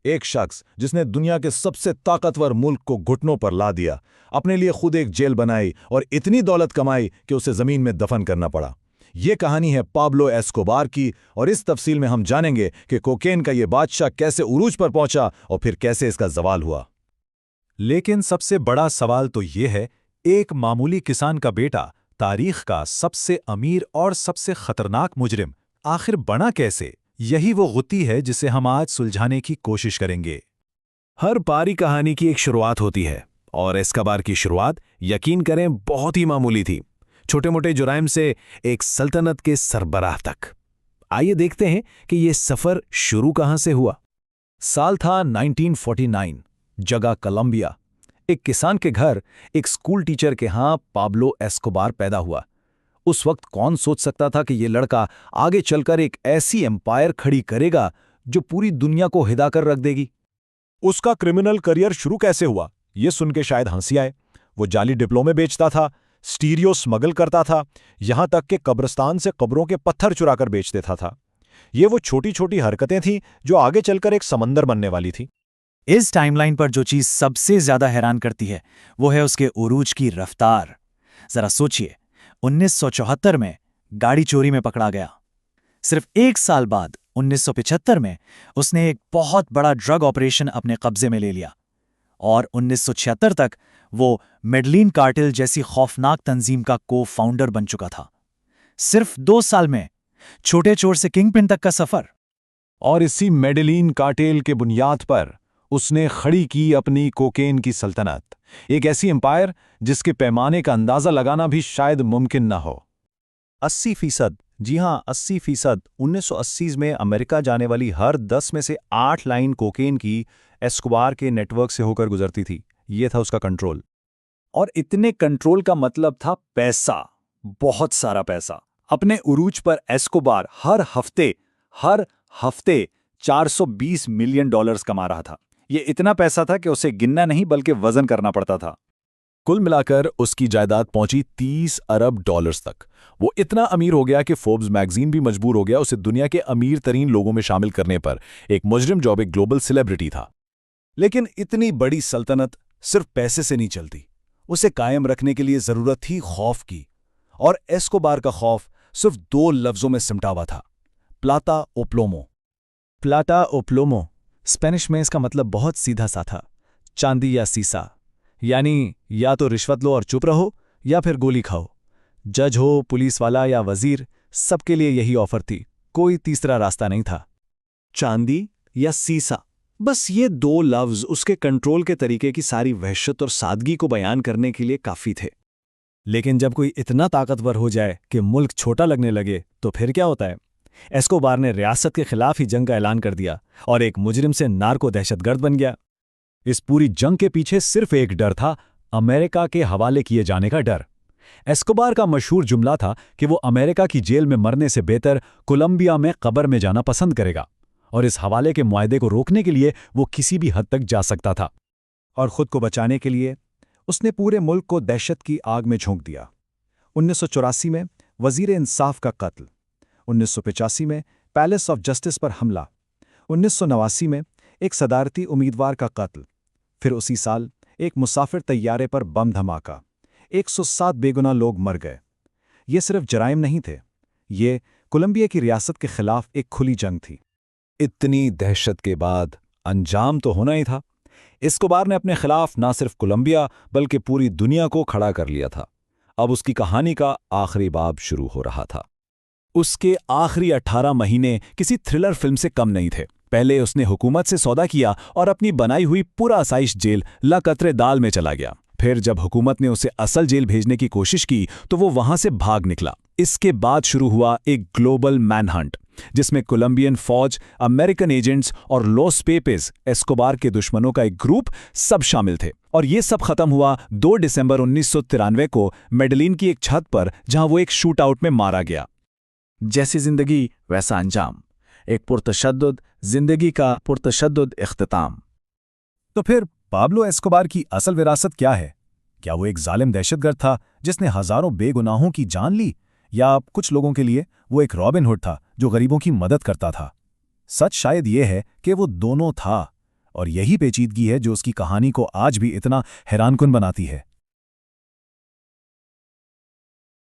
एक शख्स जिसने दुनिया के सबसे ताकतवर मुल्क को घुटनों पर ला दिया, अपने लिए खुद एक जेल बनाई और इतनी दौलत कमाई कि उसे जमीन में दफन करना पड़ा। ये कहानी है पाब्लो एस्कोबार की, और इस तफसील में हम जानेंगे कि कोकेन का ये बादशाह कैसे उरूज पर पहुंचा और फिर कैसे इसका जवाल हुआ। लेकिन सबसे बड़ा सवाल तो ये है, एक मामूली किसान का बेटा तारीख का सबसे अमीर और सबसे खतरनाक मुजरिम आखिर बना कैसे? यही वो गुत्थी है जिसे हम आज सुलझाने की कोशिश करेंगे। हर पारी कहानी की एक शुरुआत होती है, और एस्कोबार की शुरुआत यकीन करें बहुत ही मामूली थी, छोटे मोटे जुराइम से एक सल्तनत के सरबराह तक। आइए देखते हैं कि ये सफर शुरू कहां से हुआ। साल था 1949, जगह कोलंबिया। एक किसान के घर एक स्कूल टीचर के यहाँ पाब्लो एस्कोबार पैदा हुआ। उस वक्त कौन सोच सकता था कि ये लड़का आगे चलकर एक ऐसी एम्पायर खड़ी करेगा जो पूरी दुनिया को हिला कर रख देगी। उसका क्रिमिनल करियर शुरू कैसे हुआ, ये सुन के शायद हंसी आए। वो जाली डिप्लोमे बेचता था, स्टीरियो स्मगल करता था, यहां तक कि कब्रिस्तान से कब्रों के पत्थर चुराकर बेच देता था। ये वो छोटी छोटी हरकतें थीं जो आगे चलकर एक समंदर बनने वाली थी। इस टाइमलाइन पर जो चीज सबसे ज्यादा हैरान करती है वो है उसके उरूज की रफ्तार। जरा सोचिए, 1974 में गाड़ी चोरी में पकड़ा गया। सिर्फ एक साल बाद 1975 में उसने एक बहुत बड़ा ड्रग ऑपरेशन अपने कब्जे में ले लिया, और 1976 तक वो मेडलिन कार्टेल जैसी खौफनाक तंजीम का को-फाउंडर बन चुका था। सिर्फ 2 साल में छोटे चोर से किंगपिन तक का सफर। और इसी मेडलिन कार्टेल के बुनियाद पर उसने खड़ी की अपनी कोकेन की सल्तनत, एक ऐसी एम्पायर जिसके पैमाने का अंदाजा लगाना भी शायद मुमकिन न हो। 80%, जी हां 80%, 1980s में अमेरिका जाने वाली हर 10 में से 8 लाइन कोकेन की एस्कोबार के नेटवर्क से होकर गुजरती थी। ये था उसका कंट्रोल। और इतने कंट्रोल का मतलब था पैसा, बहुत सारा पैसा। अपने उरूज पर एस्कोबार हर हफ्ते $420 मिलियन कमा रहा था। ये इतना पैसा था कि उसे गिनना नहीं बल्कि वजन करना पड़ता था। कुल मिलाकर उसकी जायदाद पहुंची $30 अरब तक। वो इतना अमीर हो गया कि फोर्ब्स मैगजीन भी मजबूर हो गया उसे दुनिया के अमीर तरीन लोगों में शामिल करने पर। एक मुजरिम जॉब एक ग्लोबल सेलिब्रिटी था। लेकिन इतनी बड़ी सल्तनत सिर्फ पैसे से नहीं चलती, उसे कायम रखने के लिए जरूरत थी खौफ की। और एस्कोबार का खौफ सिर्फ 2 लफ्जों में सिमटा हुआ था, प्लाटा ओ प्लोमो। प्लाटा ओ प्लोमो, स्पेनिश में इसका मतलब बहुत सीधा सा था, चांदी या सीसा। यानी या तो रिश्वत लो और चुप रहो, या फिर गोली खाओ। जज हो, पुलिस वाला या वजीर, सबके लिए यही ऑफर थी, कोई तीसरा रास्ता नहीं था। चांदी या सीसा, बस ये 2 लफ्ज उसके कंट्रोल के तरीके की सारी वहशत और सादगी को बयान करने के लिए काफी थे। लेकिन जब कोई इतना ताकतवर हो जाए कि मुल्क छोटा लगने लगे तो फिर क्या होता है? एस्कोबार ने रियासत के खिलाफ ही जंग का ऐलान कर दिया और एक मुजरिम से नार्को दहशतगर्द बन गया। इस पूरी जंग के पीछे सिर्फ एक डर था, अमेरिका के हवाले किए जाने का डर। एस्कोबार का मशहूर जुमला था कि वो अमेरिका की जेल में मरने से बेहतर कोलंबिया में कब्र में जाना पसंद करेगा, और इस हवाले के मुआहदे को रोकने के लिए वो किसी भी हद तक जा सकता था। और खुद को बचाने के लिए उसने पूरे मुल्क को दहशत की आग में झोंक दिया। 1984 में वजीर इंसाफ का कत्ल, 1985 में पैलेस ऑफ जस्टिस पर हमला, 1989 में एक सदारती उम्मीदवार का कत्ल, फिर उसी साल एक मुसाफिर तैयारे पर बम धमाका, 107 बेगुनाह लोग मर गए। ये सिर्फ जराइम नहीं थे, ये कोलंबिया की रियासत के खिलाफ एक खुली जंग थी। इतनी दहशत के बाद अंजाम तो होना ही था। एस्कोबार ने अपने खिलाफ ना सिर्फ कोलंबिया बल्कि पूरी दुनिया को खड़ा कर लिया था। अब उसकी कहानी का आखिरी बाब शुरू हो रहा था। उसके आखिरी 18 महीने किसी थ्रिलर फिल्म से कम नहीं थे। पहले उसने हुकूमत से सौदा किया और अपनी बनाई हुई पूरा आसाइश जेल ला कतरे दाल में चला गया। फिर जब हुकूमत ने उसे असल जेल भेजने की कोशिश की तो वो वहां से भाग निकला। इसके बाद शुरू हुआ एक ग्लोबल मैनहंट, जिसमें कोलंबियन फौज, अमेरिकन एजेंट्स और लॉस पेपेस, एस्कोबार के दुश्मनों का एक ग्रुप, सब शामिल थे। और ये सब खत्म हुआ 2 दिसंबर 1993 को मेडलिन की एक छत पर, जहां वो एक शूट आउट में मारा गया। जैसी जिंदगी वैसा अंजाम, एक पुरतशद्दुद जिंदगी का पुरतशद्दुद इख्तिताम। तो फिर पाब्लो एस्कोबार की असल विरासत क्या है? क्या वो एक जालिम दहशतगर्द था जिसने हजारों बेगुनाहों की जान ली, या कुछ लोगों के लिए वो एक रॉबिन हुड था जो गरीबों की मदद करता था? सच शायद ये है कि वो दोनों था, और यही पेचीदगी है जो उसकी कहानी को आज भी इतना हैरानकुन बनाती है।